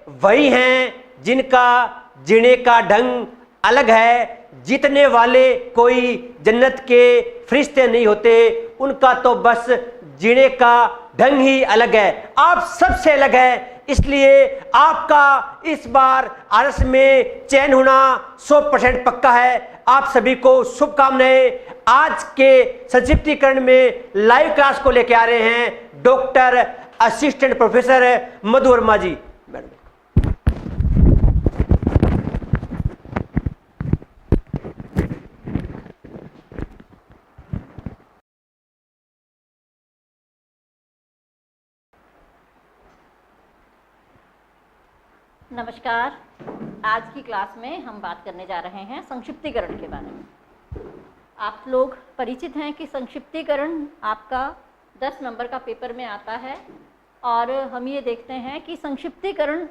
वही हैं जिनका जीने का ढंग अलग है। जीतने वाले कोई जन्नत के फरिश्ते नहीं होते, उनका तो बस जीने का ढंग ही अलग है। आप सबसे अलग है, इसलिए आपका इस बार आरस में चयन होना 100% पक्का है। आप सभी को शुभकामनाएं। आज के संक्षिप्तीकरण में लाइव क्लास को लेकर आ रहे हैं डॉक्टर असिस्टेंट प्रोफेसर मधु वर्मा जी। मैडम नमस्कार। आज की क्लास में हम बात करने जा रहे हैं संक्षिप्तीकरण के बारे में। आप लोग परिचित हैं कि संक्षिप्तीकरण आपका 10 नंबर का पेपर में आता है और हम ये देखते हैं कि संक्षिप्तीकरण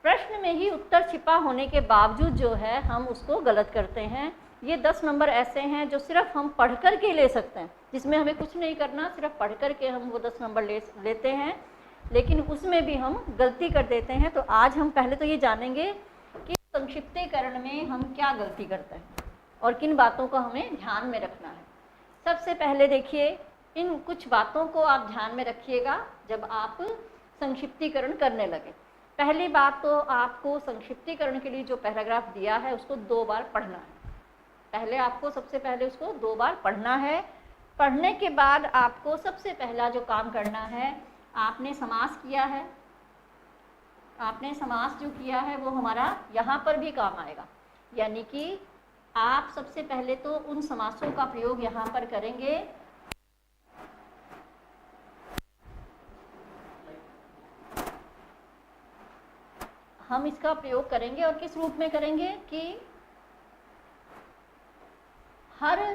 प्रश्न में ही उत्तर छिपा होने के बावजूद जो है हम उसको गलत करते हैं। ये 10 नंबर ऐसे हैं जो सिर्फ हम पढ़ कर के ले सकते हैं, जिसमें हमें कुछ नहीं करना, सिर्फ पढ़ कर के हम वो 10 नंबर लेते हैं, लेकिन उसमें भी हम गलती कर देते हैं। तो आज हम पहले तो ये जानेंगे कि संक्षिप्तीकरण में हम क्या गलती करते हैं और किन बातों को हमें ध्यान में रखना है। सबसे पहले देखिए, इन कुछ बातों को आप ध्यान में रखिएगा जब आप संक्षिप्तीकरण करने लगे। पहली बात तो आपको संक्षिप्तीकरण के लिए जो पैराग्राफ दिया है उसको 2 बार पढ़ना है। पहले आपको सबसे पहले उसको 2 बार पढ़ना है। पढ़ने के बाद आपको सबसे पहला जो काम करना है, आपने समास किया है, आपने समास जो किया है वो हमारा यहाँ पर भी काम आएगा। यानी कि आप सबसे पहले तो उन समासों का प्रयोग यहाँ पर करेंगे। हम इसका प्रयोग करेंगे और किस रूप में करेंगे कि हर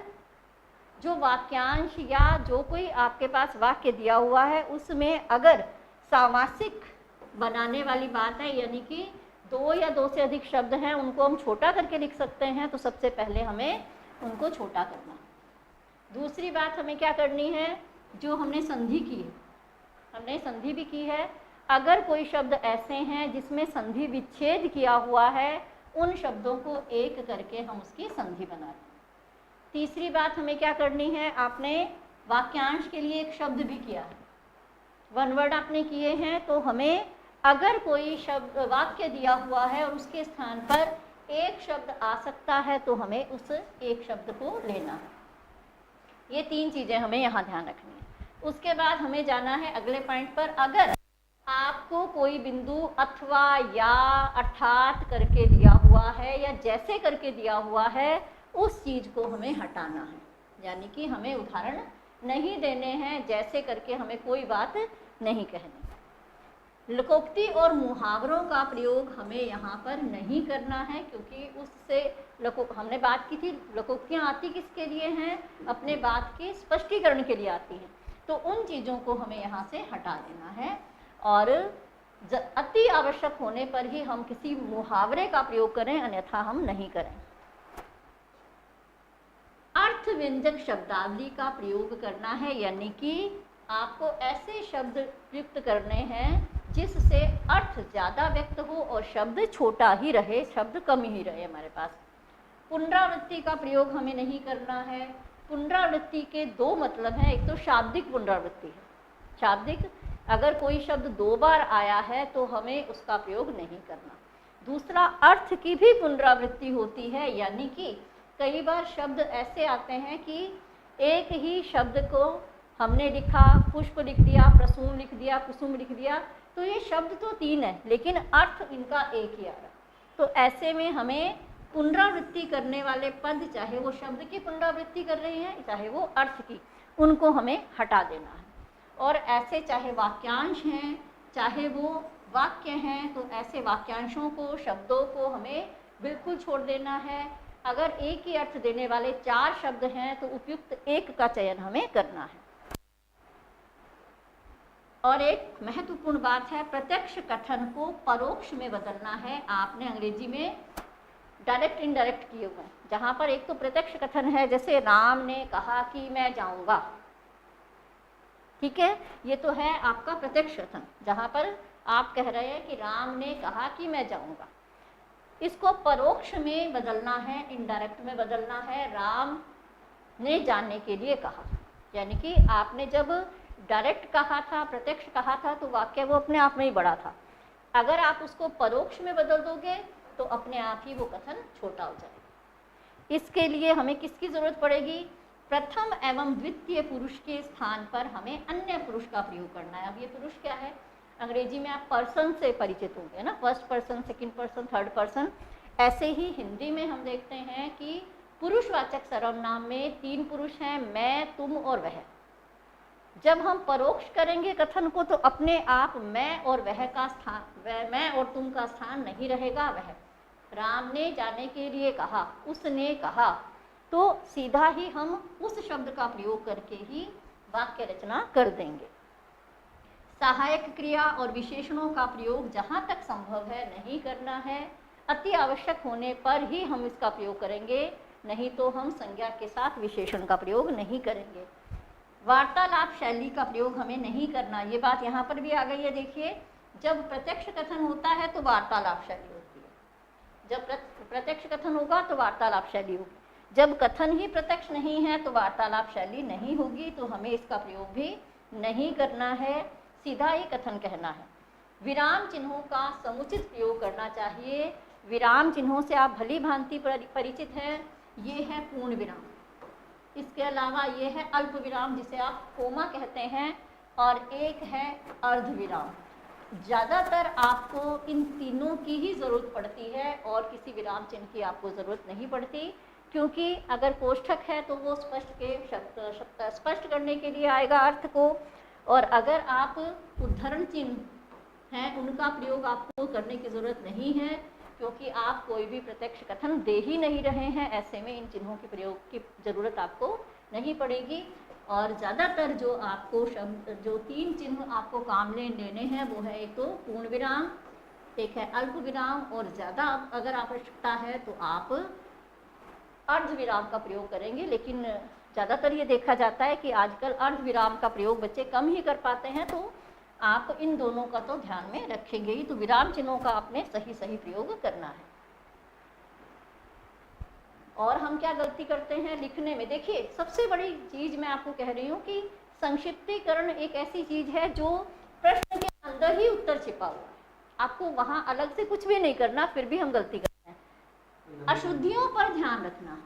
जो वाक्यांश या जो कोई आपके पास वाक्य दिया हुआ है उसमें अगर सामासिक बनाने वाली बात है, यानी कि 2 या 2 से अधिक शब्द हैं, उनको हम छोटा करके लिख सकते हैं, तो सबसे पहले हमें उनको छोटा करना है। दूसरी बात हमें क्या करनी है, जो हमने संधि की है, हमने संधि भी की है, अगर कोई शब्द ऐसे हैं जिसमें संधि विच्छेद किया हुआ है, उन शब्दों को एक करके हम उसकी संधि बना दें। तीसरी बात हमें क्या करनी है, आपने वाक्यांश के लिए एक शब्द भी किया है, 1 वर्ड आपने किए हैं, तो हमें अगर कोई शब्द वाक्य दिया हुआ है और उसके स्थान पर एक शब्द आ सकता है तो हमें उस एक शब्द को लेना है। ये 3 चीज़ें हमें यहाँ ध्यान रखनी है। उसके बाद हमें जाना है अगले पॉइंट पर। अगर आपको कोई बिंदु अथवा या अर्थात करके दिया हुआ है या जैसे करके दिया हुआ है, उस चीज़ को हमें हटाना है। यानी कि हमें उदाहरण नहीं देने हैं, जैसे करके हमें कोई बात नहीं कहनी। लोकोक्ति और मुहावरों का प्रयोग हमें यहाँ पर नहीं करना है, क्योंकि उससे हमने बात की थी, लोकोक्तियाँ आती किसके लिए हैं, अपने बात के स्पष्टीकरण के लिए आती हैं। तो उन चीज़ों को हमें यहाँ से हटा देना है और अति आवश्यक होने पर ही हम किसी मुहावरे का प्रयोग करें, अन्यथा हम नहीं करें। अर्थ व्यंजक शब्दावली का प्रयोग करना है, यानी कि आपको ऐसे शब्द प्रयुक्त करने हैं जिससे अर्थ ज़्यादा व्यक्त हो और शब्द छोटा ही रहे, शब्द कम ही रहे हमारे पास। पुनरावृत्ति का प्रयोग हमें नहीं करना है। पुनरावृत्ति के 2 मतलब हैं, एक तो शाब्दिक पुनरावृत्ति है, शाब्दिक, अगर कोई शब्द 2 बार आया है तो हमें उसका प्रयोग नहीं करना। दूसरा, अर्थ की भी पुनरावृत्ति होती है, यानी कि कई बार शब्द ऐसे आते हैं कि एक ही शब्द को हमने लिखा, पुष्प लिख दिया, प्रसून लिख दिया, कुसुम लिख दिया, तो ये शब्द तो 3 है लेकिन अर्थ इनका एक ही आ रहा। तो ऐसे में हमें पुनरावृत्ति करने वाले पद, चाहे वो शब्द की पुनरावृत्ति कर रहे हैं चाहे वो अर्थ की, उनको हमें हटा देना है। और ऐसे चाहे वाक्यांश हैं चाहे वो वाक्य हैं, तो ऐसे वाक्यांशों को, शब्दों को हमें बिल्कुल छोड़ देना है। अगर एक ही अर्थ देने वाले 4 शब्द हैं तो उपयुक्त एक का चयन हमें करना है। और एक महत्वपूर्ण बात है, प्रत्यक्ष कथन को परोक्ष में बदलना है। आपने अंग्रेजी में डायरेक्ट इनडायरेक्ट किए हुए हैं, जहाँ पर एक तो प्रत्यक्ष कथन है, जैसे राम ने कहा कि मैं जाऊँगा, ठीक है, ये तो है आपका प्रत्यक्ष कथन, जहाँ पर आप कह रहे हैं कि राम ने कहा कि मैं जाऊंगा, इसको परोक्ष में बदलना है, इनडायरेक्ट में बदलना है। राम ने जाने के लिए कहा, यानी कि आपने जब डायरेक्ट कहा था, प्रत्यक्ष कहा था, तो वाक्य वो अपने आप में ही बड़ा था। अगर आप उसको परोक्ष में बदल दोगे तो अपने आप ही वो कथन छोटा हो जाएगा। इसके लिए हमें किसकी जरूरत पड़ेगी? प्रथम एवं द्वितीय पुरुष के स्थान पर हमें अन्य पुरुष का प्रयोग करना है। अब ये पुरुष क्या है? अंग्रेजी में आप पर्सन से परिचित होंगे ना, first person, second person, third person. ऐसे ही हिंदी में हम देखते हैं कि पुरुषवाचक सर्वनाम में 3 पुरुष हैं, मैं, तुम और वह। जब हम परोक्ष करेंगे कथन को तो अपने आप मैं और वह का स्थान, मैं और तुम का स्थान नहीं रहेगा। वह, राम ने जाने के लिए कहा, उसने कहा, तो सीधा ही हम उस शब्द का प्रयोग करके ही वाक्य रचना कर देंगे। सहायक क्रिया और विशेषणों का प्रयोग जहाँ तक संभव है नहीं करना है। अति आवश्यक होने पर ही हम इसका प्रयोग करेंगे, नहीं तो हम संज्ञा के साथ विशेषण का प्रयोग नहीं करेंगे। वार्तालाप शैली का प्रयोग हमें नहीं करना, ये बात यहाँ पर भी आ गई है। देखिए, जब प्रत्यक्ष कथन होता है तो वार्तालाप शैली होती है, जब प्रत्यक्ष कथन होगा तो वार्तालाप शैली होगी। जब कथन ही प्रत्यक्ष नहीं है तो वार्तालाप शैली नहीं होगी, तो हमें इसका प्रयोग भी नहीं करना है, सीधा ही कथन कहना है। विराम चिन्हों का समुचित प्रयोग करना चाहिए। विराम चिन्हों से आप भली भांति परिचित हैं। ये है पूर्ण विराम, इसके अलावा ये है अल्प विराम जिसे आप कोमा कहते हैं, और एक है अर्ध विराम। ज़्यादातर आपको इन तीनों की ही ज़रूरत पड़ती है और किसी विराम चिन्ह की आपको ज़रूरत नहीं पड़ती, क्योंकि अगर कोष्ठक है तो वो स्पष्ट करने के लिए आएगा अर्थ को, और अगर आप उद्धरण चिन्ह हैं उनका प्रयोग आपको करने की ज़रूरत नहीं है, क्योंकि आप कोई भी प्रत्यक्ष कथन दे ही नहीं रहे हैं। ऐसे में इन चिन्हों के प्रयोग की ज़रूरत आपको नहीं पड़ेगी। और ज़्यादातर जो आपको शब्द, जो 3 चिन्ह आपको काम लेने हैं वो है, एक तो पूर्ण विराम, एक है अल्प विराम, और ज़्यादा अगर आवश्यकता है तो आप अर्ध विराम का प्रयोग करेंगे। लेकिन ज़्यादातर ये देखा जाता है कि आजकल अर्ध विराम का प्रयोग बच्चे कम ही कर पाते हैं, तो आप इन दोनों का तो ध्यान में रखेंगे ही। तो विराम चिन्हों का आपने सही प्रयोग करना है। और हम क्या गलती करते हैं लिखने में? देखिए, सबसे बड़ी चीज़ मैं आपको कह रही हूँ कि संक्षिप्तीकरण एक ऐसी चीज़ है जो प्रश्न के अंदर ही उत्तर छिपा हुआ है, आपको वहाँ अलग से कुछ भी नहीं करना, फिर भी हम गलती करते हैं। अशुद्धियों पर ध्यान रखना।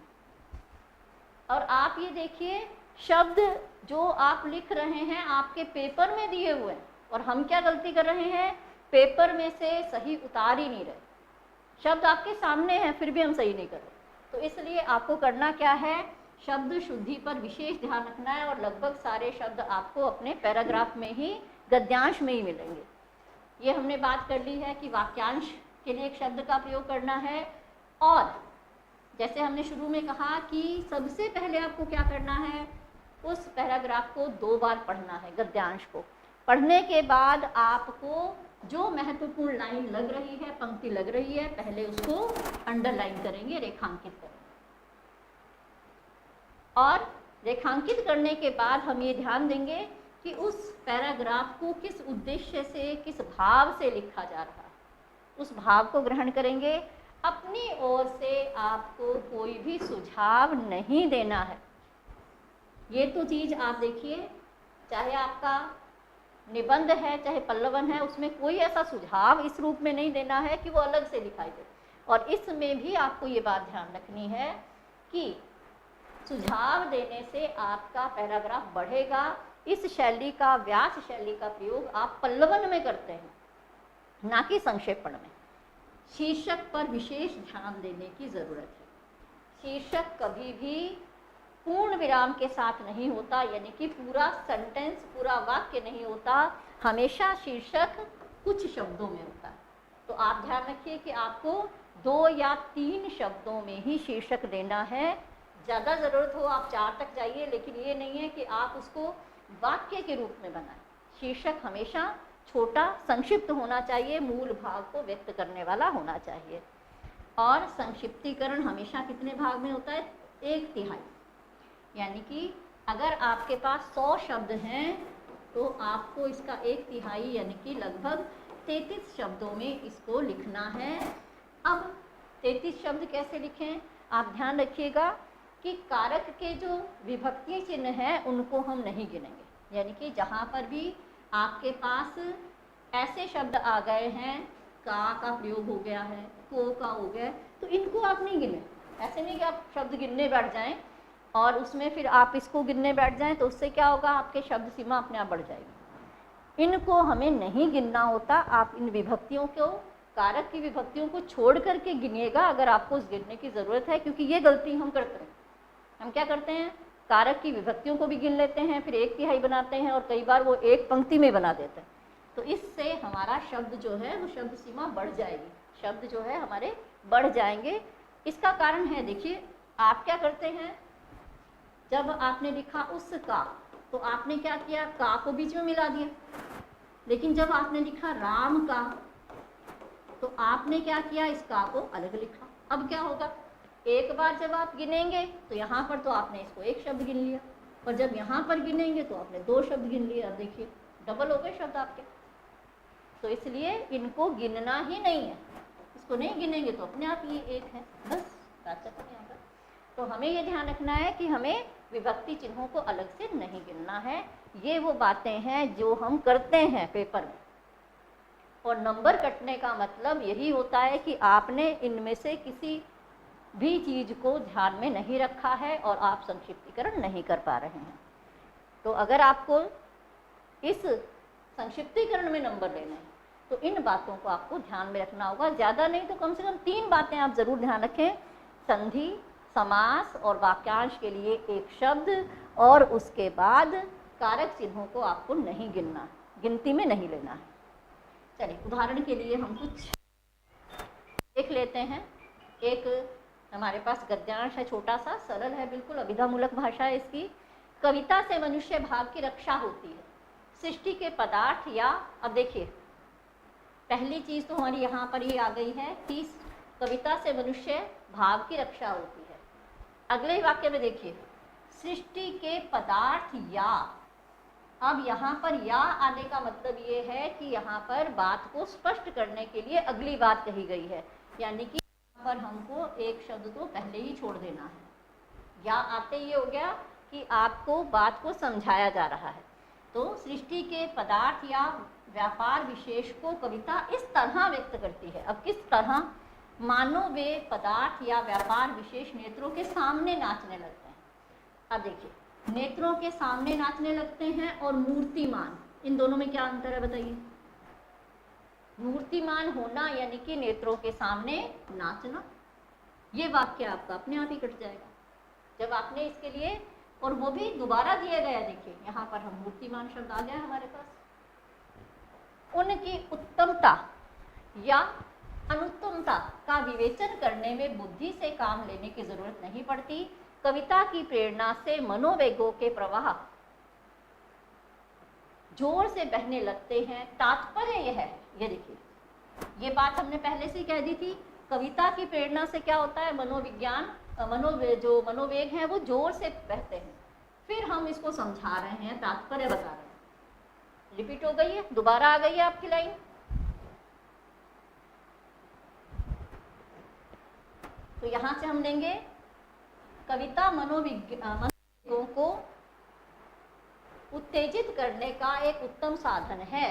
और आप ये देखिए, शब्द जो आप लिख रहे हैं आपके पेपर में दिए हुए हैं, और हम क्या गलती कर रहे हैं? पेपर में से सही उतार ही नहीं रहे। शब्द आपके सामने हैं फिर भी हम सही नहीं कर रहे। तो इसलिए आपको करना क्या है? शब्द शुद्धि पर विशेष ध्यान रखना है, और लगभग सारे शब्द आपको अपने पैराग्राफ में ही, गद्यांश में ही मिलेंगे। ये हमने बात कर ली है कि वाक्यांश के लिए एक शब्द का प्रयोग करना है। और जैसे हमने शुरू में कहा कि सबसे पहले आपको क्या करना है? उस पैराग्राफ को 2 बार पढ़ना है, गद्यांश को। पढ़ने के बाद आपको जो महत्वपूर्ण लाइन लग रही है, पंक्ति लग रही है, पहले उसको अंडरलाइन करेंगे, रेखांकित करेंगे। और रेखांकित करने के बाद हम ये ध्यान देंगे कि उस पैराग्राफ को किस उद्देश्य से, किस भाव से लिखा जा रहा है, उस भाव को ग्रहण करेंगे। अपनी ओर से आपको कोई भी सुझाव नहीं देना है। ये तो चीज़ आप देखिए, चाहे आपका निबंध है चाहे पल्लवन है, उसमें कोई ऐसा सुझाव इस रूप में नहीं देना है कि वो अलग से दिखाई दे। और इसमें भी आपको ये बात ध्यान रखनी है कि सुझाव देने से आपका पैराग्राफ बढ़ेगा। इस शैली का, व्यास शैली का प्रयोग आप पल्लवन में करते हैं, ना कि संक्षेपण में। शीर्षक पर विशेष ध्यान देने की ज़रूरत है। शीर्षक कभी भी पूर्ण विराम के साथ नहीं होता, यानी कि पूरा सेंटेंस, पूरा वाक्य नहीं होता। हमेशा शीर्षक कुछ शब्दों में होता है। तो आप ध्यान रखिए कि आपको 2 या 3 शब्दों में ही शीर्षक देना है। ज़्यादा ज़रूरत हो आप 4 तक जाइए, लेकिन ये नहीं है कि आप उसको वाक्य के रूप में बनाएं। शीर्षक हमेशा छोटा, संक्षिप्त होना चाहिए, मूल भाव को व्यक्त करने वाला होना चाहिए। और संक्षिप्तीकरण हमेशा कितने भाग में होता है? 1/3। यानी कि अगर आपके पास 100 शब्द हैं तो आपको इसका 1/3 यानी कि लगभग 33 शब्दों में इसको लिखना है। अब 33 शब्द कैसे लिखें, आप ध्यान रखिएगा कि कारक के जो विभक्ति चिन्ह हैं उनको हम नहीं गिनेंगे, यानी कि जहाँ पर भी आपके पास ऐसे शब्द आ गए हैं, का प्रयोग हो गया है, को का हो गया है, तो इनको आप नहीं गिने। ऐसे नहीं कि आप शब्द गिनने बैठ जाएं और उसमें फिर आप इसको गिनने बैठ जाएं, तो उससे क्या होगा, आपके शब्द सीमा अपने आप बढ़ जाएगी। इनको हमें नहीं गिनना होता। आप इन विभक्तियों को, कारक की विभक्तियों को छोड़ करके गिनिएगा अगर आपको उस गिनने की ज़रूरत है, क्योंकि ये गलती हम करते हैं। हम क्या करते हैं, कारक की विभक्तियों को भी गिन लेते हैं, फिर 1/3 बनाते हैं और कई बार वो एक पंक्ति में बना देते हैं। तो इससे हमारा शब्द जो है वो शब्द सीमा बढ़ जाएगी, शब्द जो है हमारे बढ़ जाएंगे। इसका कारण है, देखिए आप क्या करते हैं, जब आपने लिखा उसका तो आपने क्या किया, का को बीच में मिला दिया। लेकिन जब आपने लिखा राम का तो आपने क्या किया, इस का को अलग लिखा। अब क्या होगा, एक बार जब आप गिनेंगे तो यहाँ पर तो आपने इसको एक शब्द गिन लिया, और जब यहाँ पर गिनेंगे तो आपने 2 शब्द गिन लिया। अब देखिए डबल हो गए शब्द आपके। तो इसलिए इनको गिनना ही नहीं है, इसको नहीं गिनेंगे तो अपने आप ये एक है, बस बात खत्म यहाँ पर। तो हमें ये ध्यान रखना है कि हमें विभक्ति चिन्हों को अलग से नहीं गिनना है। ये वो बातें हैं जो हम करते हैं पेपर में, और नंबर कटने का मतलब यही होता है कि आपने इनमें से किसी भी चीज़ को ध्यान में नहीं रखा है और आप संक्षिप्तीकरण नहीं कर पा रहे हैं। तो अगर आपको इस संक्षिप्तीकरण में नंबर लेने हैं तो इन बातों को आपको ध्यान में रखना होगा। ज़्यादा नहीं तो कम से कम 3 बातें आप ज़रूर ध्यान रखें, संधि, समास और वाक्यांश के लिए एक शब्द, और उसके बाद कारक चिन्हों को आपको नहीं गिनना, गिनती में नहीं लेना है। चलिए उदाहरण के लिए हम कुछ देख लेते हैं। एक हमारे पास गद्यांश है, छोटा सा, सरल है, बिल्कुल अभिधामूलक भाषा है इसकी। कविता से मनुष्य भाव की रक्षा होती है, सृष्टि के पदार्थ या, अब देखिए पहली चीज़ तो हमारी यहाँ पर ये आ गई है कि कविता से मनुष्य भाव की रक्षा होती है। अगले वाक्य में देखिए, सृष्टि के पदार्थ या। अब यहाँ पर या आने का मतलब ये है कि यहाँ पर बात को स्पष्ट करने के लिए अगली बात कही गई है, यानी कि यहाँ पर हमको एक शब्द तो पहले ही छोड़ देना है। या आते ये हो गया कि आपको बात को समझाया जा रहा है। तो सृष्टि के पदार्थ या व्यापार विशेष को कविता इस तरह व्यक्त करती है। अब किस तरह, मानो वे पदार्थ या व्यापार विशेष नेत्रों के सामने नाचने लगते हैं। अब देखिए, नेत्रों के सामने नाचने लगते हैं और मूर्तिमान, इन दोनों में क्या अंतर है बताइए। मूर्तिमान होना यानी कि नेत्रों के सामने नाचना, ये वाक्य आपका अपने आप ही कट जाएगा जब आपने इसके लिए, और वो भी दोबारा दिया गया। देखिए यहाँ पर हम मूर्तिमान शब्द आ गया हमारे पास। उनकी उत्तमता या अनुत्तमता का विवेचन करने में बुद्धि से काम लेने की जरूरत नहीं पड़ती। कविता की प्रेरणा से मनोवेगों के प्रवाह जोर से बहने लगते हैं। तात्पर्य यह है, ये देखिए, ये बात हमने पहले से कह दी थी, कविता की प्रेरणा से क्या होता है, मनोविज्ञान, जो मनोवेग हैं वो जोर से बहते हैं। फिर हम इसको समझा रहे हैं, तात्पर्य बता रहे हैं। रिपीट हो गई है, दोबारा आ गई है आपकी लाइन। तो यहां से हम लेंगे, कविता मनोविज्ञानों को उत्तेजित करने का एक उत्तम साधन है।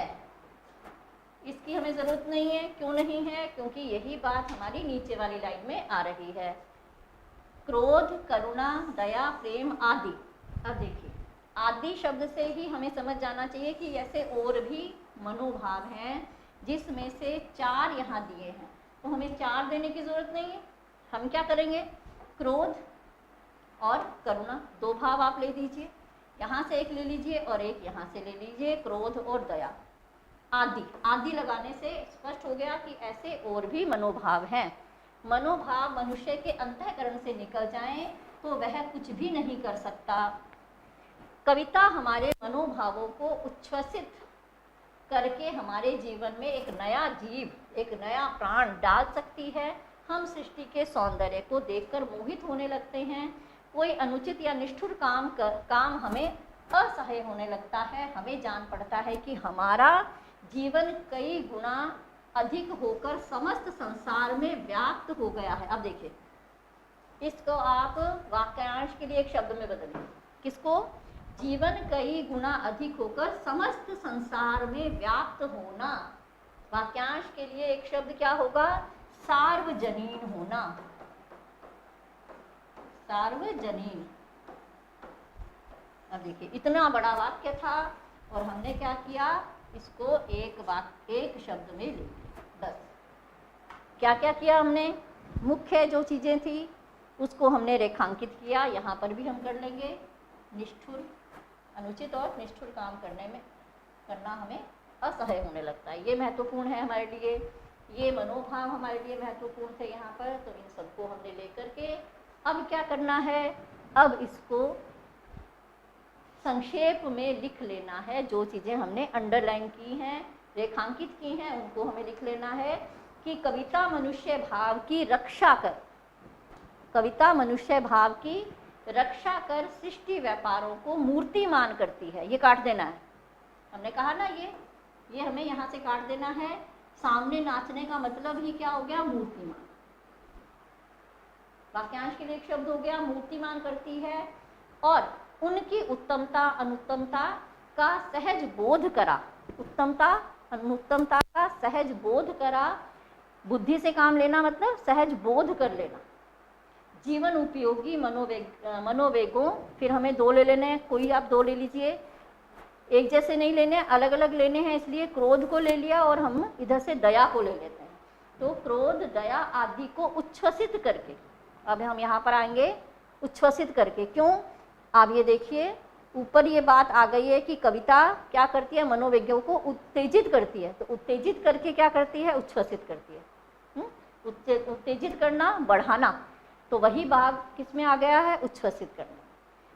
इसकी हमें जरूरत नहीं है। क्यों नहीं है? क्योंकि यही बात हमारी नीचे वाली लाइन में आ रही है। क्रोध, करुणा, दया, प्रेम आदि। अब देखिए, आदि शब्द से ही हमें समझ जाना चाहिए कि ऐसे और भी मनोभाव हैं जिसमें से 4 यहाँ दिए हैं। तो हमें 4 देने की जरूरत नहीं है। हम क्या करेंगे, क्रोध और करुणा 2 भाव आप ले लीजिए, यहाँ से एक ले लीजिए और एक यहाँ से ले लीजिए, क्रोध और दया। आदि, आदि लगाने से स्पष्ट हो गया कि ऐसे और भी मनोभाव हैं। मनोभाव मनुष्य के अंतःकरण से निकल जाएं तो वह कुछ भी नहीं कर सकता। कविता हमारे मनोभावों को उच्छ्वसित करके हमारे जीवन में एक नया जीव, एक नया प्राण डाल सकती है। हम सृष्टि के सौंदर्य को देखकर मोहित होने लगते हैं। कोई अनुचित या निष्ठुर काम हमें असह्य होने लगता है। हमें जान पड़ता है कि हमारा जीवन कई गुना अधिक होकर समस्त संसार में व्याप्त हो गया है। अब देखिए, इसको आप वाक्यांश के लिए एक शब्द में बदलिए। किसको? जीवन कई गुना अधिक होकर समस्त संसार में व्याप्त होना। वाक्यांश के लिए एक शब्द क्या होगा? सार्वजनीन होना। सार्वजनीन। अब देखिए, इतना बड़ा वाक्य था और हमने क्या किया? इसको एक शब्द में ले लिया। बस क्या क्या किया हमने? मुख्य जो चीजें थी उसको हमने रेखांकित किया। यहाँ पर भी हम कर लेंगे। निष्ठुर, अनुचित और निष्ठुर काम करना हमें असह्य होने लगता है। ये महत्वपूर्ण है हमारे लिए, ये मनोभाव हमारे लिए महत्वपूर्ण थे यहाँ पर। तो इन सबको हमने लेकर के अब क्या करना है? अब इसको संक्षेप में लिख लेना है। जो चीज़ें हमने अंडरलाइन की हैं, रेखांकित की हैं, उनको हमें लिख लेना है कि कविता मनुष्य भाव की रक्षा कर, कविता मनुष्य भाव की रक्षा कर सृष्टि व्यापारों को मूर्तिमान करती है। ये काट देना है। हमने कहा ना, ये हमें यहाँ से काट देना है। सामने नाचने का मतलब ही क्या हो गया? मूर्तिमान। वाक्यांश के लिए एक शब्द हो गया, मूर्तिमान करती है। और उनकी उत्तमता अनुत्तमता का सहज बोध करा। उत्तमता अनुत्तमता का सहज बोध करा। बुद्धि से काम लेना मतलब सहज बोध कर लेना। जीवन उपयोगी मनोवेगों, फिर हमें दो ले लेने हैं। कोई आप दो ले लीजिए, एक जैसे नहीं लेने, अलग अलग लेने हैं। इसलिए क्रोध को ले लिया और हम इधर से दया को ले लेते हैं। तो क्रोध, दया आदि को उच्छ्वसित करके, अब हम यहाँ पर आएंगे उच्छ्वसित करके। क्यों? आप ये देखिए, ऊपर ये बात आ गई है कि कविता क्या करती है? मनोवेगों को उत्तेजित करती है। तो उत्तेजित करके क्या करती है? उच्छ्वसित करती है। उत्तेजित करना, बढ़ाना। तो वही भाग किस में आ गया है? उच्छ्वसित करना।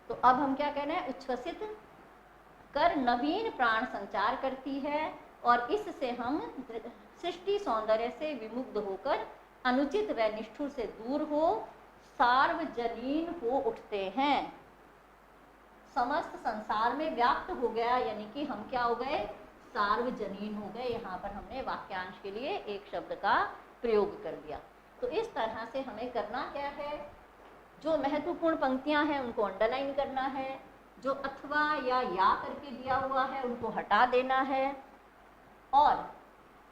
तो अब हम क्या कह रहे हैं? उच्छ्वसित कर नवीन प्राण संचार करती है और इससे हम सृष्टि सौंदर्य से विमुग्ध होकर अनुचित व निष्ठुर से दूर हो सार्वजनीन हो उठते हैं। समस्त संसार में व्याप्त हो गया, यानी कि हम क्या हो गए? सार्वजनीन हो गए। यहाँ पर हमने वाक्यांश के लिए एक शब्द का प्रयोग कर दिया। तो इस तरह से हमें करना क्या है? जो महत्वपूर्ण पंक्तियां हैं उनको अंडरलाइन करना है। जो अथवा या करके दिया हुआ है उनको हटा देना है। और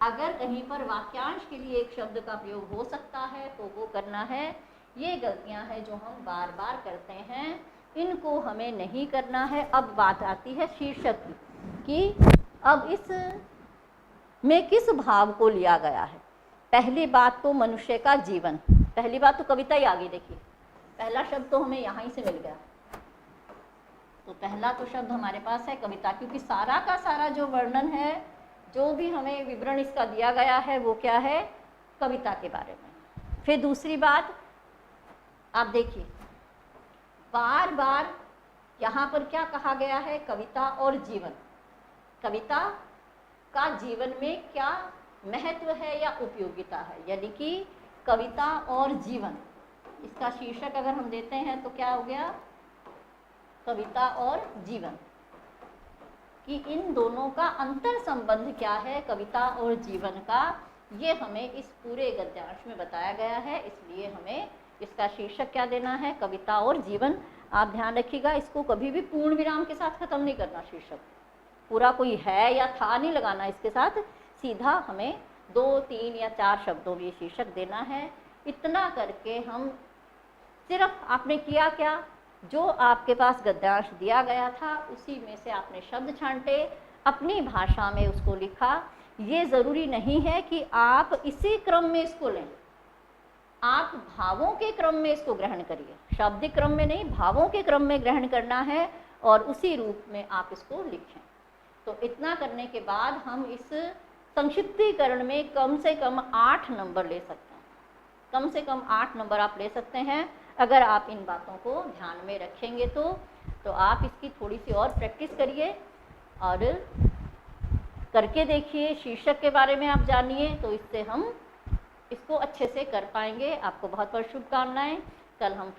अगर कहीं पर वाक्यांश के लिए एक शब्द का प्रयोग हो सकता है तो वो करना है। ये गलतियां हैं जो हम बार बार करते हैं, इनको हमें नहीं करना है। अब बात आती है शीर्षक की कि अब इस में किस भाव को लिया गया है। पहली बात तो मनुष्य का जीवन, पहली बात तो कविता ही आ गई। देखिए, पहला शब्द तो हमें यहाँ ही से मिल गया। तो पहला तो शब्द हमारे पास है कविता, क्योंकि सारा का सारा जो वर्णन है, जो भी हमें विवरण इसका दिया गया है वो क्या है? कविता के बारे में। फिर दूसरी बात आप देखिए, बार बार यहाँ पर क्या कहा गया है? कविता और जीवन। कविता का जीवन में क्या महत्व है या उपयोगिता है, यानी कि कविता और जीवन। इसका शीर्षक अगर हम देते हैं तो क्या हो गया? कविता और जीवन। कि इन दोनों का अंतर संबंध क्या है, कविता और जीवन का, ये हमें इस पूरे गद्यांश में बताया गया है। इसलिए हमें इसका शीर्षक क्या देना है? कविता और जीवन। आप ध्यान रखिएगा, इसको कभी भी पूर्ण विराम के साथ खत्म नहीं करना। शीर्षक पूरा कोई है या था नहीं लगाना इसके साथ, सीधा हमें 2, 3 या 4 शब्दों में शीर्षक देना है। इतना करके हम सिर्फ, आपने किया क्या? जो आपके पास गद्यांश दिया गया था उसी में से आपने शब्द छांटे, अपनी भाषा में उसको लिखा। ये ज़रूरी नहीं है कि आप इसी क्रम में इसको लें, आप भावों के क्रम में इसको ग्रहण करिए। शाब्दिक क्रम में नहीं, भावों के क्रम में ग्रहण करना है और उसी रूप में आप इसको लिखें। तो इतना करने के बाद हम इस संक्षिप्तीकरण में कम से कम 8 नंबर ले सकते हैं। कम से कम 8 नंबर आप ले सकते हैं अगर आप इन बातों को ध्यान में रखेंगे। तो आप इसकी थोड़ी सी और प्रैक्टिस करिए और करके देखिए। शीर्षक के बारे में आप जानिए, तो इससे हम इसको अच्छे से कर पाएंगे। आपको बहुत बहुत शुभकामनाएं। कल हम